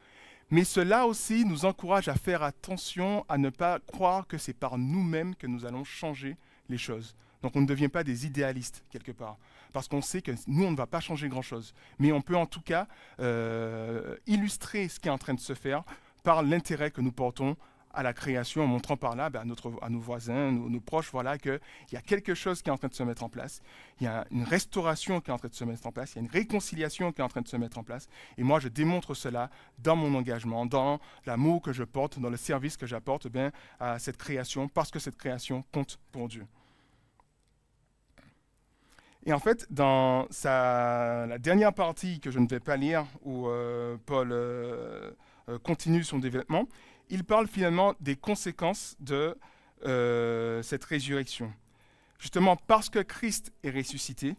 Mais cela aussi nous encourage à faire attention à ne pas croire que c'est par nous-mêmes que nous allons changer les choses. Donc on ne devient pas des idéalistes quelque part, parce qu'on sait que nous, on ne va pas changer grand-chose. Mais on peut en tout cas illustrer ce qui est en train de se faire par l'intérêt que nous portons à la création, en montrant par là à nos voisins, nos proches, voilà, qu'il y a quelque chose qui est en train de se mettre en place, il y a une restauration qui est en train de se mettre en place, il y a une réconciliation qui est en train de se mettre en place. Et moi, je démontre cela dans mon engagement, dans l'amour que je porte, dans le service que j'apporte à cette création, parce que cette création compte pour Dieu. Et en fait, dans la dernière partie que je ne vais pas lire, où Paul continue son développement, il parle finalement des conséquences de cette résurrection. Justement parce que Christ est ressuscité,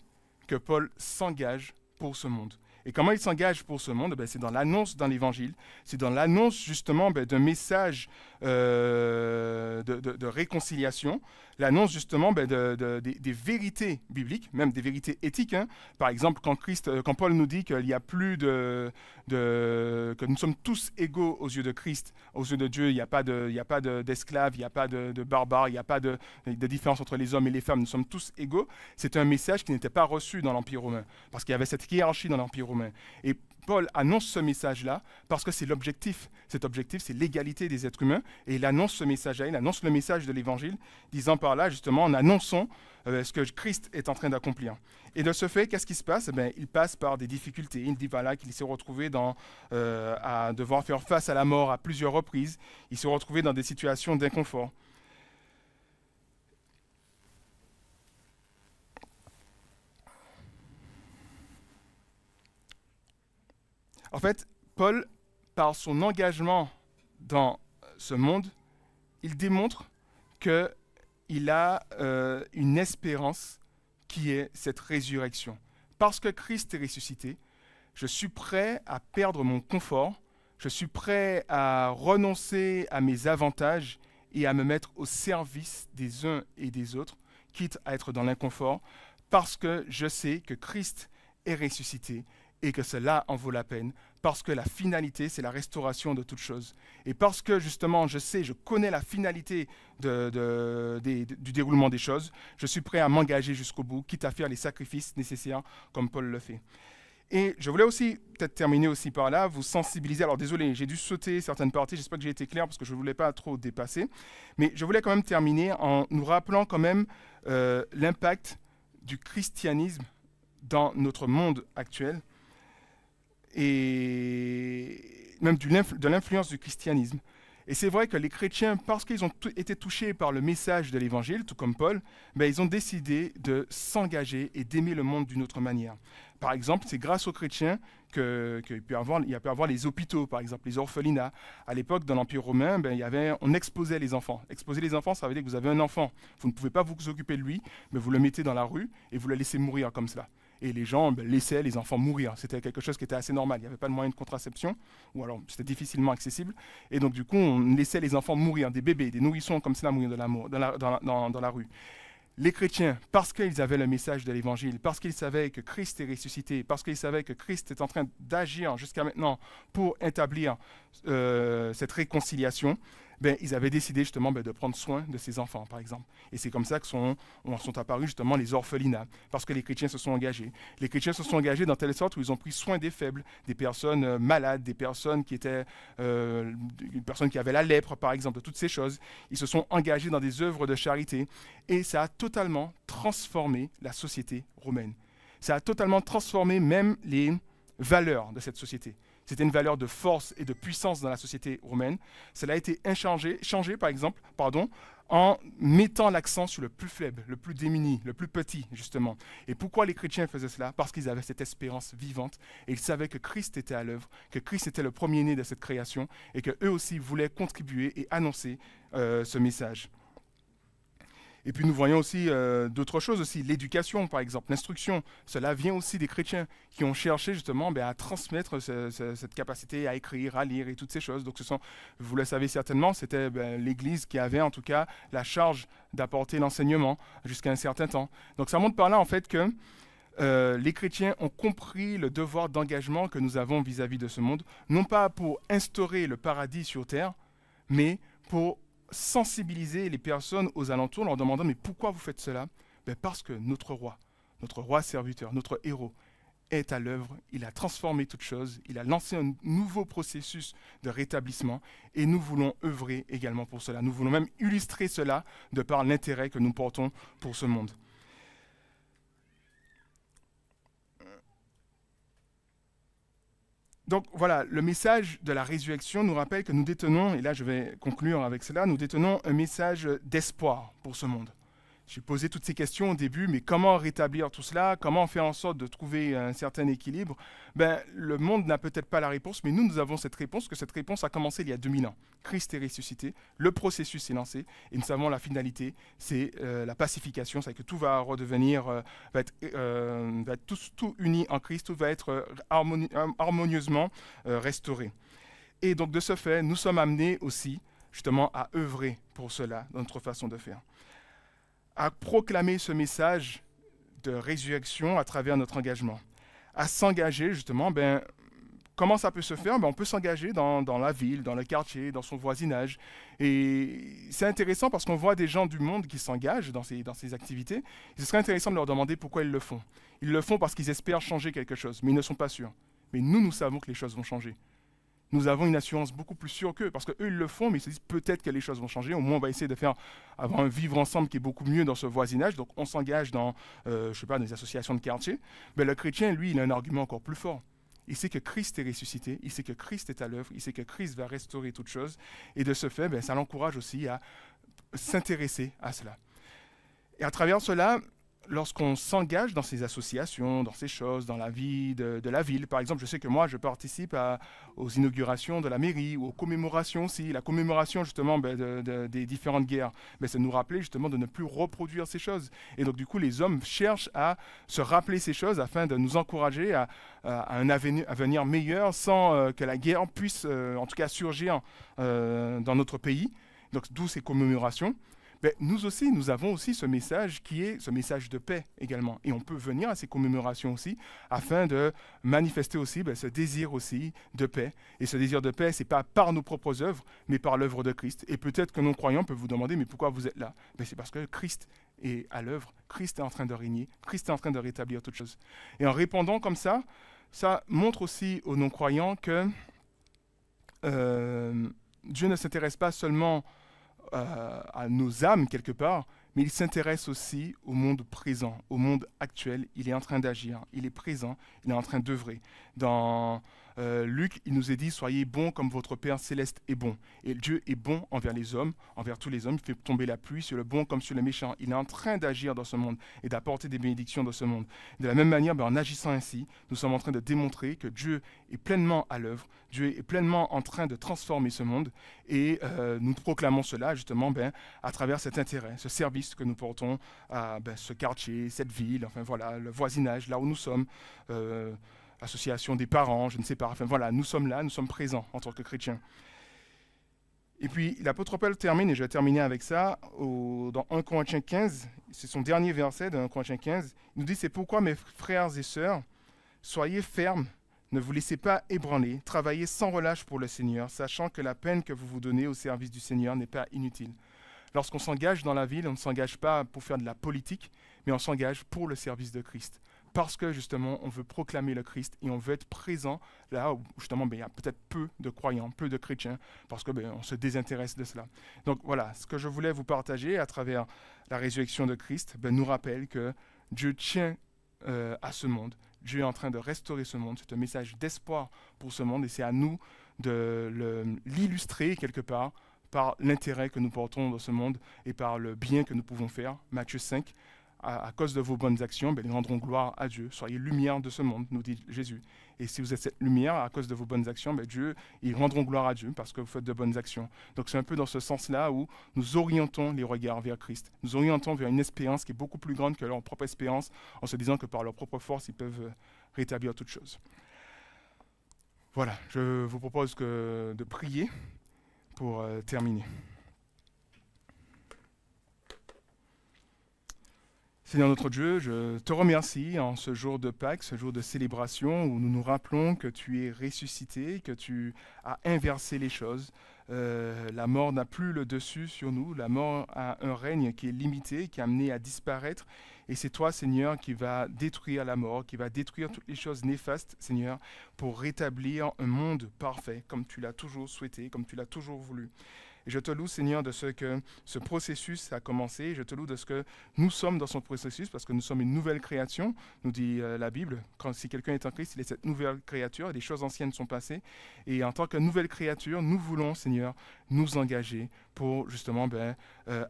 que Paul s'engage pour ce monde. Et comment il s'engage pour ce monde? C'est dans l'annonce dans l'Évangile, c'est dans l'annonce justement d'un message de réconciliation, l'annonce justement des vérités bibliques, même des vérités éthiques. Hein. Par exemple, quand Paul nous dit qu'il n'y a plus que nous sommes tous égaux aux yeux de Christ, aux yeux de Dieu, il n'y a pas d'esclaves, il n'y a pas de barbares, il n'y a pas de différence entre les hommes et les femmes, nous sommes tous égaux. C'est un message qui n'était pas reçu dans l'Empire romain, parce qu'il y avait cette hiérarchie dans l'Empire romain. Et Paul annonce ce message-là parce que c'est l'objectif. Cet objectif, c'est l'égalité des êtres humains. Et il annonce ce message-là, il annonce le message de l'Évangile, disant par là, justement, en annonçant ce que Christ est en train d'accomplir. Et de ce fait, qu'est-ce qui se passe? Il passe par des difficultés. Il dit voilà, qu'il s'est retrouvé à devoir faire face à la mort à plusieurs reprises. Il s'est retrouvé dans des situations d'inconfort. En fait, Paul, par son engagement dans ce monde, il démontre qu'il a une espérance qui est cette résurrection. Parce que Christ est ressuscité, je suis prêt à perdre mon confort, je suis prêt à renoncer à mes avantages et à me mettre au service des uns et des autres, quitte à être dans l'inconfort, parce que je sais que Christ est ressuscité et que cela en vaut la peine, parce que la finalité, c'est la restauration de toutes choses. Et parce que justement, je connais la finalité du déroulement des choses, je suis prêt à m'engager jusqu'au bout, quitte à faire les sacrifices nécessaires, comme Paul le fait. Et je voulais aussi, peut-être terminer aussi par là, vous sensibiliser. Alors désolé, j'ai dû sauter certaines parties, j'espère que j'ai été clair parce que je ne voulais pas trop dépasser. Mais je voulais quand même terminer en nous rappelant quand même l'impact du christianisme dans notre monde actuel, et même de l'influence du christianisme. Et c'est vrai que les chrétiens, parce qu'ils ont été touchés par le message de l'Évangile, tout comme Paul, ils ont décidé de s'engager et d'aimer le monde d'une autre manière. Par exemple, c'est grâce aux chrétiens qu'il y a pu avoir les hôpitaux, par exemple, les orphelinats. À l'époque, dans l'Empire romain, on exposait les enfants. Exposer les enfants, ça veut dire que vous avez un enfant. Vous ne pouvez pas vous occuper de lui, mais vous le mettez dans la rue et vous le laissez mourir comme cela. Et les gens laissaient les enfants mourir. C'était quelque chose qui était assez normal. Il n'y avait pas de moyen de contraception, ou alors c'était difficilement accessible. Et donc du coup, on laissait les enfants mourir, des bébés, des nourrissons comme cela mourir dans la rue. Les chrétiens, parce qu'ils avaient le message de l'Évangile, parce qu'ils savaient que Christ est ressuscité, parce qu'ils savaient que Christ est en train d'agir jusqu'à maintenant pour établir cette réconciliation, ils avaient décidé justement de prendre soin de ces enfants, par exemple. Et c'est comme ça que sont apparus justement les orphelinats, parce que les chrétiens se sont engagés. Les chrétiens se sont engagés dans telle sorte où ils ont pris soin des faibles, des personnes malades, des personnes qui étaient, une personne qui avait la lèpre, par exemple, de toutes ces choses. Ils se sont engagés dans des œuvres de charité, et ça a totalement transformé la société romaine. Ça a totalement transformé même les valeurs de cette société. C'était une valeur de force et de puissance dans la société romaine. Cela a été changé par exemple, en mettant l'accent sur le plus faible, le plus démuni, le plus petit, justement. Et pourquoi les chrétiens faisaient cela? Parce qu'ils avaient cette espérance vivante et ils savaient que Christ était à l'œuvre, que Christ était le premier-né de cette création et qu'eux aussi voulaient contribuer et annoncer ce message. Et puis nous voyons aussi d'autres choses aussi, l'éducation par exemple, l'instruction. Cela vient aussi des chrétiens qui ont cherché justement à transmettre cette capacité à écrire, à lire et toutes ces choses. Donc vous le savez certainement, c'était l'Église qui avait en tout cas la charge d'apporter l'enseignement jusqu'à un certain temps. Donc ça montre par là en fait que les chrétiens ont compris le devoir d'engagement que nous avons vis-à-vis de ce monde, non pas pour instaurer le paradis sur terre, mais pour sensibiliser les personnes aux alentours, en leur demandant mais pourquoi vous faites cela? Parce que notre roi serviteur, notre héros, est à l'œuvre, il a transformé toutes choses, il a lancé un nouveau processus de rétablissement et nous voulons œuvrer également pour cela. Nous voulons même illustrer cela de par l'intérêt que nous portons pour ce monde. Donc voilà, le message de la résurrection nous rappelle que nous détenons, et là je vais conclure avec cela, nous détenons un message d'espoir pour ce monde. J'ai posé toutes ces questions au début, mais comment rétablir tout cela? Comment faire en sorte de trouver un certain équilibre? Le monde n'a peut-être pas la réponse, mais nous avons cette réponse, que cette réponse a commencé il y a 2000 ans. Christ est ressuscité, le processus est lancé, et nous savons la finalité, c'est la pacification, c'est que tout va redevenir, va être tout uni en Christ, tout va être harmonieusement restauré. Et donc de ce fait, nous sommes amenés aussi justement à œuvrer pour cela, dans notre façon de faire, à proclamer ce message de résurrection à travers notre engagement, à s'engager justement, comment ça peut se faire? On peut s'engager dans la ville, dans le quartier, dans son voisinage. Et c'est intéressant parce qu'on voit des gens du monde qui s'engagent dans ces activités. Et ce serait intéressant de leur demander pourquoi ils le font. Ils le font parce qu'ils espèrent changer quelque chose, mais ils ne sont pas sûrs. Mais nous savons que les choses vont changer. Nous avons une assurance beaucoup plus sûre qu'eux, parce qu'eux, ils le font, mais ils se disent peut-être que les choses vont changer. Au moins, on va essayer de avoir un vivre ensemble qui est beaucoup mieux dans ce voisinage. Donc, on s'engage dans, dans des associations de quartier. Mais le chrétien, lui, il a un argument encore plus fort. Il sait que Christ est ressuscité, il sait que Christ est à l'œuvre, il sait que Christ va restaurer toutes choses. Et de ce fait, ça l'encourage aussi à s'intéresser à cela. Et à travers cela, lorsqu'on s'engage dans ces associations, dans ces choses, dans la vie de la ville, par exemple, je sais que moi, je participe aux inaugurations de la mairie ou aux commémorations aussi. La commémoration, justement, des différentes guerres, ça nous rappelait justement de ne plus reproduire ces choses. Et donc, du coup, les hommes cherchent à se rappeler ces choses afin de nous encourager à un avenir meilleur sans que la guerre puisse, en tout cas, surgir dans notre pays. Donc, d'où ces commémorations. Nous aussi, nous avons aussi ce message qui est ce message de paix également. Et on peut venir à ces commémorations aussi afin de manifester aussi ce désir aussi de paix. Et ce désir de paix, ce n'est pas par nos propres œuvres, mais par l'œuvre de Christ. Et peut-être que non-croyants peuvent vous demander, mais pourquoi vous êtes là? C'est parce que Christ est à l'œuvre, Christ est en train de régner, Christ est en train de rétablir toutes choses. Et en répondant comme ça montre aussi aux non-croyants que Dieu ne s'intéresse pas seulement à nos âmes quelque part, mais il s'intéresse aussi au monde présent, au monde actuel. Il est en train d'agir, il est présent, il est en train d'œuvrer. Dans Luc, il nous est dit, soyez bons comme votre Père céleste est bon. Et Dieu est bon envers les hommes, envers tous les hommes. Il fait tomber la pluie sur le bon comme sur le méchant. Il est en train d'agir dans ce monde et d'apporter des bénédictions dans ce monde. De la même manière, en agissant ainsi, nous sommes en train de démontrer que Dieu est pleinement à l'œuvre. Dieu est pleinement en train de transformer ce monde. Et nous proclamons cela justement à travers cet intérêt, ce service que nous portons à ce quartier, cette ville, enfin voilà, le voisinage, là où nous sommes. Association des parents, je ne sais pas. Enfin voilà, nous sommes là, nous sommes présents en tant que chrétiens. Et puis l'apôtre Paul termine, et je vais terminer avec ça, dans 1 Corinthiens 15, c'est son dernier verset de 1 Corinthiens 15, il nous dit, c'est pourquoi mes frères et sœurs, soyez fermes, ne vous laissez pas ébranler, travaillez sans relâche pour le Seigneur, sachant que la peine que vous vous donnez au service du Seigneur n'est pas inutile. Lorsqu'on s'engage dans la ville, on ne s'engage pas pour faire de la politique, mais on s'engage pour le service de Christ. Parce que justement, on veut proclamer le Christ et on veut être présent là où justement il y a peut-être peu de croyants, peu de chrétiens, parce que on se désintéresse de cela. Donc voilà, ce que je voulais vous partager à travers la résurrection de Christ nous rappelle que Dieu tient à ce monde. Dieu est en train de restaurer ce monde. C'est un message d'espoir pour ce monde et c'est à nous de l'illustrer quelque part par l'intérêt que nous portons dans ce monde et par le bien que nous pouvons faire. Matthieu 5. à cause de vos bonnes actions, ben, ils rendront gloire à Dieu. Soyez lumière de ce monde, nous dit Jésus. Et si vous êtes cette lumière à cause de vos bonnes actions, ben Dieu, ils rendront gloire à Dieu parce que vous faites de bonnes actions. Donc c'est un peu dans ce sens-là où nous orientons les regards vers Christ. Nous orientons vers une espérance qui est beaucoup plus grande que leur propre espérance, en se disant que par leur propre force, ils peuvent rétablir toutes choses. Voilà, je vous propose de prier pour terminer. Seigneur notre Dieu, je te remercie en ce jour de Pâques, ce jour de célébration où nous nous rappelons que tu es ressuscité, que tu as inversé les choses. La mort n'a plus le dessus sur nous, la mort a un règne qui est limité, qui est amené à disparaître. Et c'est toi, Seigneur, qui va détruire la mort, qui va détruire toutes les choses néfastes, Seigneur, pour rétablir un monde parfait, comme tu l'as toujours souhaité, comme tu l'as toujours voulu. Et je te loue, Seigneur, de ce que ce processus a commencé. Je te loue de ce que nous sommes dans son processus, parce que nous sommes une nouvelle création, nous dit la Bible. Si quelqu'un est en Christ, il est cette nouvelle créature. Les choses anciennes sont passées. Et en tant que nouvelle créature, nous voulons, Seigneur, nous engager pour justement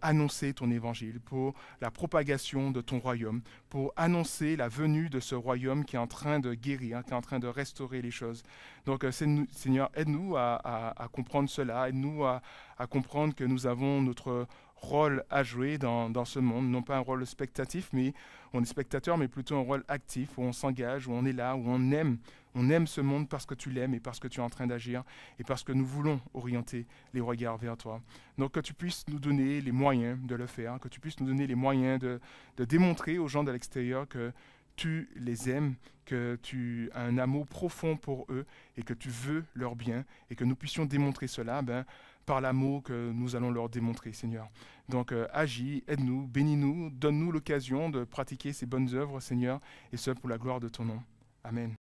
annoncer ton évangile, pour la propagation de ton royaume, pour annoncer la venue de ce royaume qui est en train de guérir, qui est en train de restaurer les choses. Donc, Seigneur, aide-nous à comprendre cela, aide-nous à comprendre que nous avons notre rôle à jouer dans ce monde, non pas un rôle spectatif, mais on est spectateur, mais plutôt un rôle actif, où on s'engage, où on est là, où on aime ce monde parce que tu l'aimes et parce que tu es en train d'agir et parce que nous voulons orienter les regards vers toi. Donc que tu puisses nous donner les moyens de le faire, que tu puisses nous donner les moyens de démontrer aux gens de l'extérieur que tu les aimes, que tu as un amour profond pour eux et que tu veux leur bien et que nous puissions démontrer cela par l'amour que nous allons leur démontrer, Seigneur. Donc agis, aide-nous, bénis-nous, donne-nous l'occasion de pratiquer ces bonnes œuvres, Seigneur, et ce pour la gloire de ton nom. Amen.